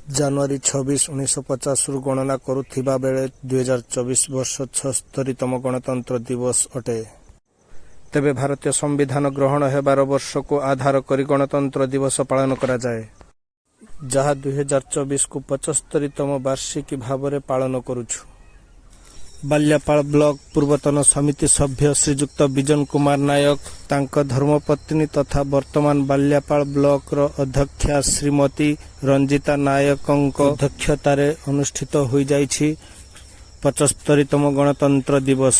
ଜାନୁଆରୀ 26, 1950 ଗଣନା କରୁଥିବା ବେଳେ 2024 ବର୍ଷ 76ତମ ଗଣତନ୍ତ୍ର ଦିବସ ଅଟେ। ତେବେ ଭାରତୀୟ ସମ୍ବିଧାନ ଗ୍ରହଣ ହେବାର ବର୍ଷକୁ ଆଧାର କରି ଗଣତନ୍ତ୍ର ଦିବସ ପାଳନ କରାଯାଏ, ଯାହା 2024କୁ 75ତମ ବାର୍ଷିକୀ ଭାବରେ ପାଳନ କରୁଛୁ। ବାଲିଆପାଳ ବ୍ଲକ ପୂର୍ବତନ ସମିତି ସଭ୍ୟ ଶ୍ରୀଯୁକ୍ତ ବିଜନ କୁମାର ନାୟକ, ତାଙ୍କ ଧର୍ମପତ୍ନୀ ତଥା ବର୍ତ୍ତମାନ ବାଲିଆପାଳ ବ୍ଲକର ଅଧ୍ୟକ୍ଷା ଶ୍ରୀମତୀ ରଞ୍ଜିତା ନାୟକଙ୍କ ଅଧ୍ୟକ୍ଷତାରେ ଅନୁଷ୍ଠିତ ହୋଇଯାଇଛି 75ତମ ଗଣତନ୍ତ୍ର ଦିବସ।